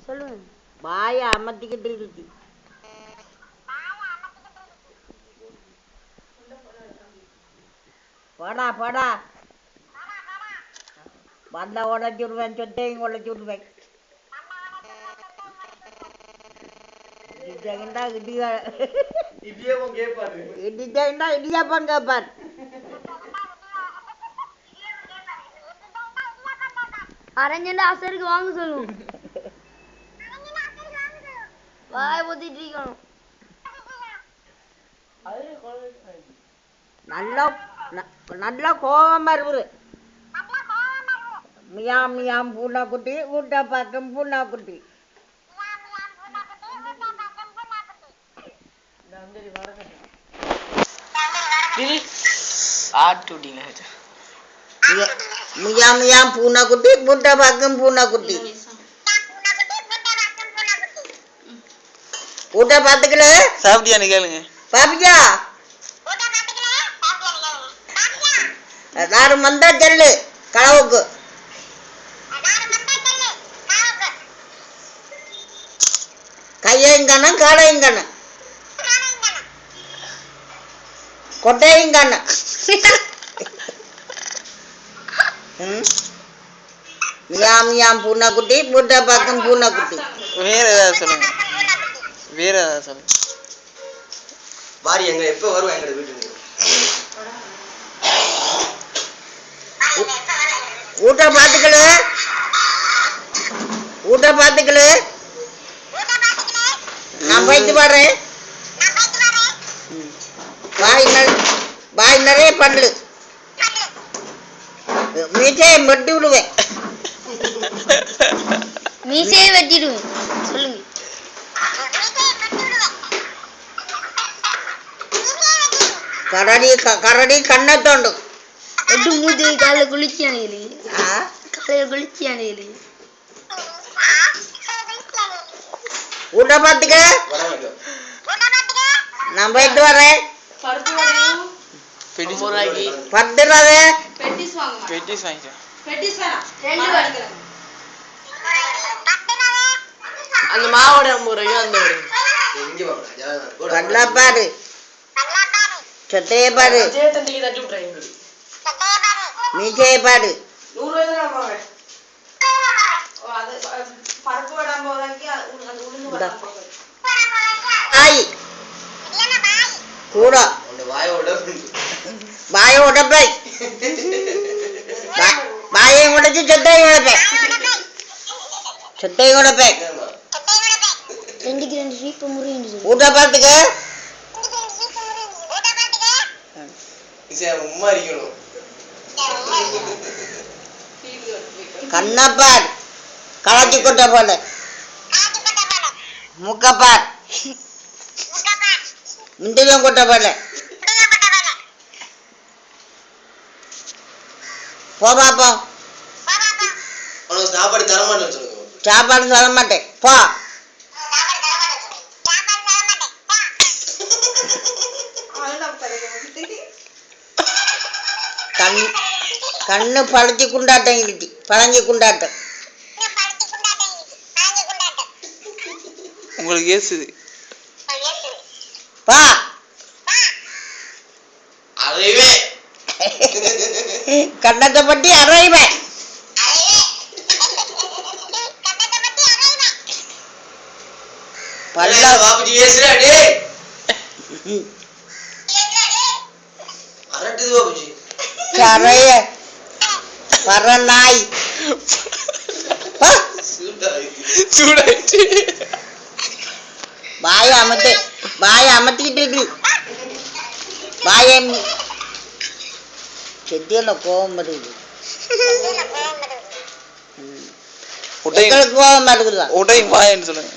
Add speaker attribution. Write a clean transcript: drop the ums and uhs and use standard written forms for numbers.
Speaker 1: சொல்லுங்க. வாய அமர்த்திக்கிட்டு இருக்கு. போடா போடா, வந்தா உடச்சுடுவேன், சொத்தையும் உடச்சுடுவேன். இடியாப்பம் கேட்பான்.
Speaker 2: அரஞ்சண்டா அசருக்கு வாங்க சொல்லுவோம். வாய் ஊத்திட்டு இருக்கணும்.
Speaker 1: நல்ல கோபமா இருக்குது. மியாம் மியாம் பூனா குட்டி, ஊட்ட பார்க்கும் பூனா குட்டி. மியாம் மியாம் பூனா குட்டி, ஊட்ட பார்க்கும் பூனா குட்டி. ஊட்ட பார்த்துக்கல
Speaker 3: சாப்பிட்டியான்னு கேளுங்க.
Speaker 1: பாப்பியா எல்லாரும் வந்தா செல்லு களவுக்கு. கையையும் காணும், காலையும் காணும், கொட்டையும் காணும். மியாம் மியாம் பூனா குட்டி, பூட்டை பார்க்கும் பூனா குட்டி.
Speaker 3: வேற ஏதாவது சொல்லுங்க. வேற ஏதாவது சொல்லுங்க.
Speaker 4: பாரி எங்க எப்ப வருவா எங்க வீட்டுக்கு?
Speaker 1: ஊட்ட பார்த்துக்கல, ஊட்ட பார்த்துக்கல. நான் போயிட்டு வரேன். பாய் நிறைய பண்ணு, மீசையை வெட்டி விடுவேன்.
Speaker 2: மீசையை வெட்டிடுவேன் சொல்லுங்க.
Speaker 1: கரடி கண்ணை தோண்டும்.
Speaker 2: எட்டு மூத்தி காலைல குளிச்சி அணையிலே, காலையில குளிச்சி அணையிலே.
Speaker 1: ஊட்ட பார்த்துக்க, நான் போயிட்டு வரேன். பத்துறாத
Speaker 3: பெட்டிஸ் வாங்கிக்க.
Speaker 5: அந்த மாவோட 50 ரூபாய் அந்த
Speaker 1: கண்ணா பாரு, சொத்தைய பாரு, மீசைய பாரு.
Speaker 5: 100 ரூபாய் தான் வாங்குறேன். பருப்பு வடை 50 ரூபாய்க்கு அந்த உளுந்து வடை 50 ரூபாய்.
Speaker 1: ஆய் கூட வாய உடப்பை, வாயையும் உடைச்சு சொத்தையும் உடைப்பேன், சொத்தையும் உடைப்பேன்.
Speaker 2: 2க்கு 2 சீப்பு முறிஞ்சு.
Speaker 1: ஊட்ட பார்த்துக்க, கண்ணப்பார், களைச்சி கொட்ட போல, முக்கப்பார், முந்திரியம் கொட்ட போல. போ பாப்போம்.
Speaker 4: சாப்பாடு தர மாட்டேன்னு சொல்லுங்க.
Speaker 1: சாப்பாடு தர மாட்டேன் போ. கண்ணு பழச்சி குண்டாட்டம் இருக்கு, பழஞ்சி குண்டாட்டம்.
Speaker 3: உங்களுக்கு ஏசுது.
Speaker 1: பா
Speaker 4: அறைவே
Speaker 1: கண்ணத்தை பட்டி அறைவேன்.
Speaker 4: பாபுஜி ஏசுடா டேய். அரட்டுது பாபுஜி.
Speaker 1: கரைய பரநாய்
Speaker 3: சூடாயிடுச்சு.
Speaker 1: வாய அமர்த்திக்கிட்டு இருக்கு. வாய செத்தியில கோபம் வருது,
Speaker 3: உடையும்
Speaker 1: கோபம் வருதுதான்.
Speaker 3: உடையும் வாயன்னு சொல்லுங்க.